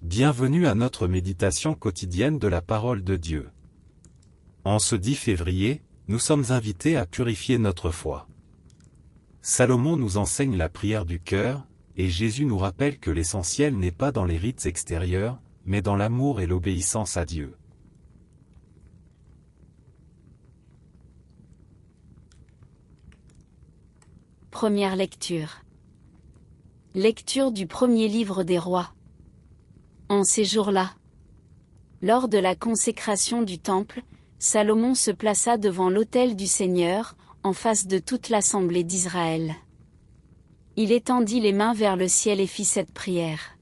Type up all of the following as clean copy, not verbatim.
Bienvenue à notre méditation quotidienne de la parole de Dieu. En ce 10 février, nous sommes invités à purifier notre foi. Salomon nous enseigne la prière du cœur, et Jésus nous rappelle que l'essentiel n'est pas dans les rites extérieurs, mais dans l'amour et l'obéissance à Dieu. Première lecture. Lecture du premier livre des rois. En ces jours-là, lors de la consécration du temple, Salomon se plaça devant l'autel du Seigneur, en face de toute l'assemblée d'Israël. Il étendit les mains vers le ciel et fit cette prière.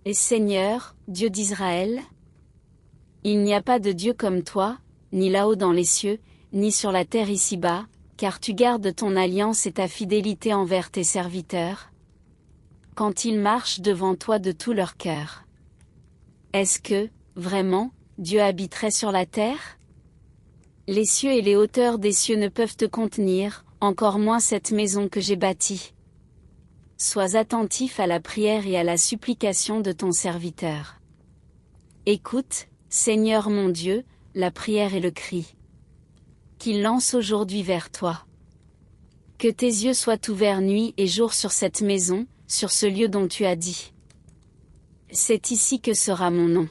Et Seigneur, Dieu d'Israël, il n'y a pas de Dieu comme toi, ni là-haut dans les cieux, ni sur la terre ici-bas, car tu gardes ton alliance et ta fidélité envers tes serviteurs, quand ils marchent devant toi de tout leur cœur. Est-ce que, vraiment, Dieu habiterait sur la terre? Les cieux et les hauteurs des cieux ne peuvent te contenir, encore moins cette maison que j'ai bâtie. Sois attentif à la prière et à la supplication de ton serviteur. Écoute, Seigneur mon Dieu, la prière et le cri qu'il lance aujourd'hui vers toi. Que tes yeux soient ouverts nuit et jour sur cette maison, sur ce lieu dont tu as dit. C'est ici que sera mon nom.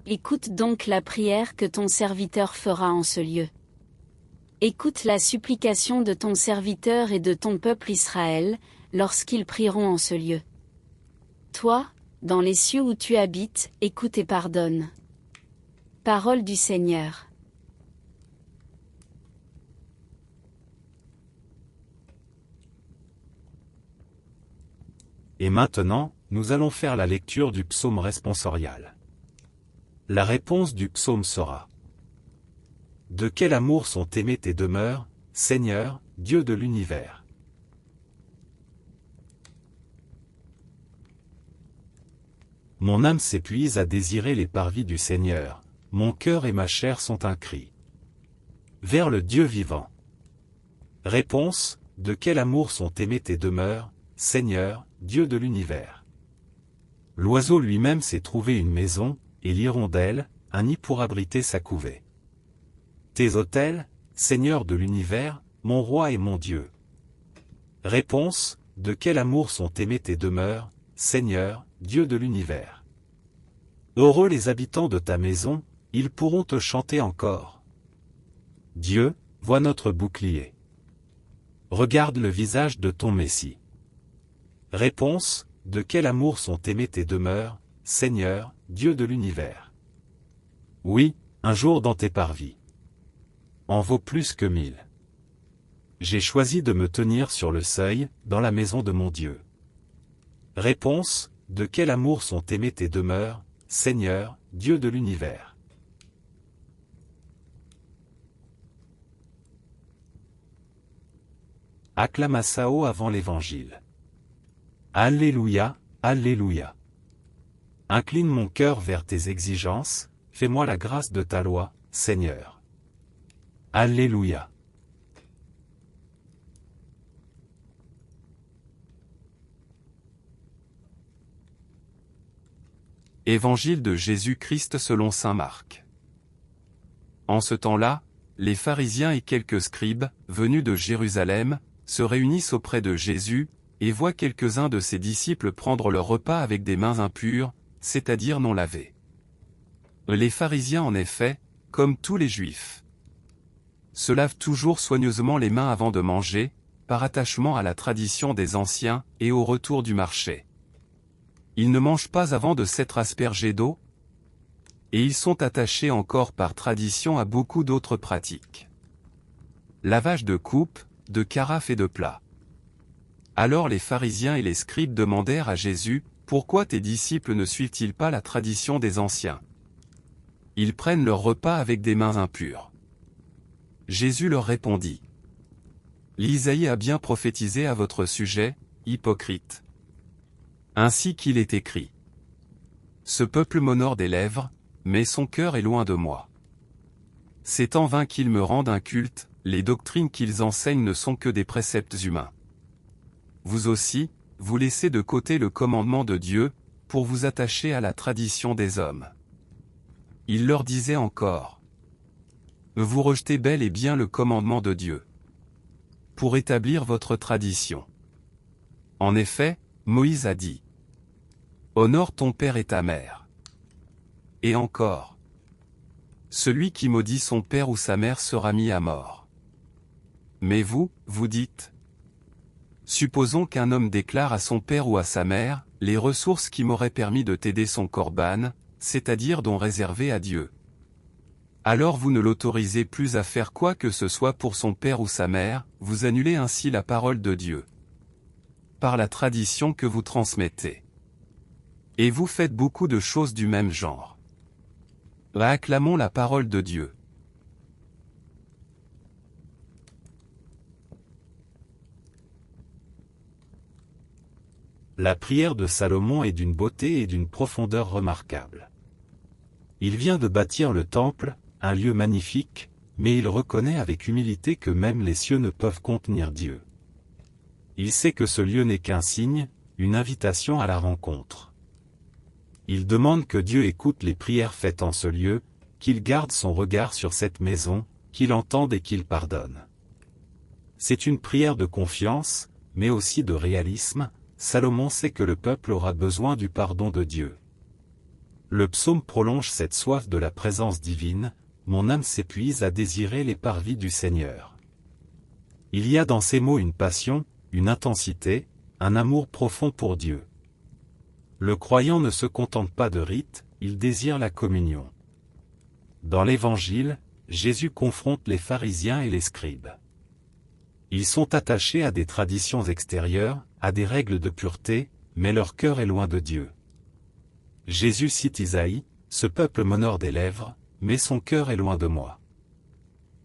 Écoute donc la prière que ton serviteur fera en ce lieu. Écoute la supplication de ton serviteur et de ton peuple Israël, lorsqu'ils prieront en ce lieu. Toi, dans les cieux où tu habites, écoute et pardonne. Parole du Seigneur. Et maintenant, nous allons faire la lecture du psaume responsorial. La réponse du psaume sera: De quel amour sont aimées tes demeures, Seigneur, Dieu de l'univers. Mon âme s'épuise à désirer les parvis du Seigneur, mon cœur et ma chair sont un cri vers le Dieu vivant. Réponse: De quel amour sont aimées tes demeures, Seigneur, Dieu de l'univers. L'oiseau lui-même s'est trouvé une maison, et l'hirondelle, un nid pour abriter sa couvée. Tes autels, Seigneur de l'univers, mon roi et mon Dieu. Réponse: De quel amour sont aimées tes demeures, Seigneur, Dieu de l'univers. Heureux les habitants de ta maison, ils pourront te chanter encore. Dieu, vois notre bouclier. Regarde le visage de ton Messie. Réponse: De quel amour sont aimées tes demeures, Seigneur, Dieu de l'univers. Oui, un jour dans tes parvis en vaut plus que 1000. J'ai choisi de me tenir sur le seuil, dans la maison de mon Dieu. Réponse: De quel amour sont aimées tes demeures, Seigneur, Dieu de l'univers. Acclamatio avant l'Évangile. Alléluia, Alléluia. Incline mon cœur vers tes exigences, fais-moi la grâce de ta loi, Seigneur. Alléluia. Évangile de Jésus-Christ selon saint Marc. En ce temps-là, les pharisiens et quelques scribes, venus de Jérusalem, se réunissent auprès de Jésus, et voient quelques-uns de ses disciples prendre leur repas avec des mains impures, c'est-à-dire non lavées. Les pharisiens en effet, comme tous les juifs, se lavent toujours soigneusement les mains avant de manger, par attachement à la tradition des anciens et au retour du marché. Ils ne mangent pas avant de s'être aspergés d'eau, et ils sont attachés encore par tradition à beaucoup d'autres pratiques. Lavage de coupes, de carafes et de plats. Alors les pharisiens et les scribes demandèrent à Jésus: Pourquoi tes disciples ne suivent-ils pas la tradition des anciens? Ils prennent leur repas avec des mains impures. Jésus leur répondit: L'Isaïe a bien prophétisé à votre sujet, hypocrite. Ainsi qu'il est écrit: Ce peuple m'honore des lèvres, mais son cœur est loin de moi. C'est en vain qu'ils me rendent un culte, les doctrines qu'ils enseignent ne sont que des préceptes humains. Vous aussi, vous laissez de côté le commandement de Dieu, pour vous attacher à la tradition des hommes. Il leur disait encore: vous rejetez bel et bien le commandement de Dieu pour établir votre tradition. En effet, Moïse a dit: honore ton père et ta mère. Et encore: celui qui maudit son père ou sa mère sera mis à mort. Mais vous, vous dites: supposons qu'un homme déclare à son père ou à sa mère: les ressources qui m'auraient permis de t'aider sont corban, c'est-à-dire dons réservés à Dieu. Alors vous ne l'autorisez plus à faire quoi que ce soit pour son père ou sa mère, vous annulez ainsi la parole de Dieu par la tradition que vous transmettez. Et vous faites beaucoup de choses du même genre. Acclamons la parole de Dieu. La prière de Salomon est d'une beauté et d'une profondeur remarquables. Il vient de bâtir le temple, un lieu magnifique, mais il reconnaît avec humilité que même les cieux ne peuvent contenir Dieu. Il sait que ce lieu n'est qu'un signe, une invitation à la rencontre. Il demande que Dieu écoute les prières faites en ce lieu, qu'il garde son regard sur cette maison, qu'il entende et qu'il pardonne. C'est une prière de confiance, mais aussi de réalisme. Salomon sait que le peuple aura besoin du pardon de Dieu. Le psaume prolonge cette soif de la présence divine: mon âme s'épuise à désirer les parvis du Seigneur. Il y a dans ces mots une passion, une intensité, un amour profond pour Dieu. Le croyant ne se contente pas de rites, il désire la communion. Dans l'Évangile, Jésus confronte les pharisiens et les scribes. Ils sont attachés à des traditions extérieures, à des règles de pureté, mais leur cœur est loin de Dieu. Jésus cite Isaïe: ce peuple m'honore des lèvres, mais son cœur est loin de moi.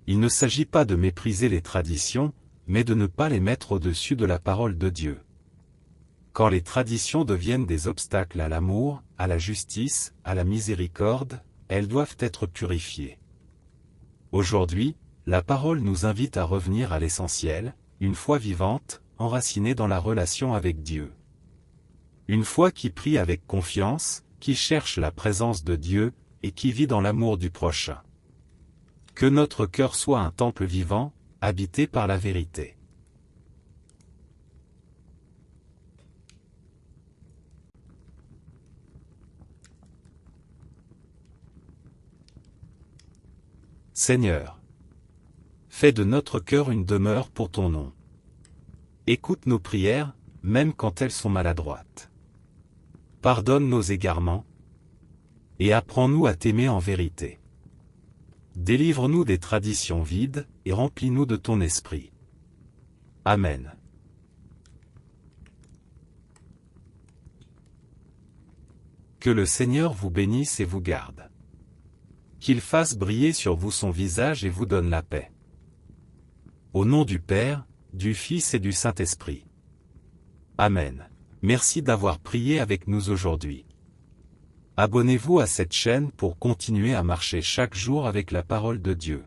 Il ne s'agit pas de mépriser les traditions, mais de ne pas les mettre au-dessus de la parole de Dieu. Quand les traditions deviennent des obstacles à l'amour, à la justice, à la miséricorde, elles doivent être purifiées. Aujourd'hui, la parole nous invite à revenir à l'essentiel, une foi vivante, enracinée dans la relation avec Dieu. Une foi qui prie avec confiance, qui cherche la présence de Dieu, et qui vit dans l'amour du prochain. Que notre cœur soit un temple vivant, habité par la vérité. Seigneur, fais de notre cœur une demeure pour ton nom. Écoute nos prières, même quand elles sont maladroites. Pardonne nos égarements, et apprends-nous à t'aimer en vérité. Délivre-nous des traditions vides, et remplis-nous de ton esprit. Amen. Que le Seigneur vous bénisse et vous garde. Qu'il fasse briller sur vous son visage et vous donne la paix. Au nom du Père, du Fils et du Saint-Esprit. Amen. Merci d'avoir prié avec nous aujourd'hui. Abonnez-vous à cette chaîne pour continuer à marcher chaque jour avec la parole de Dieu.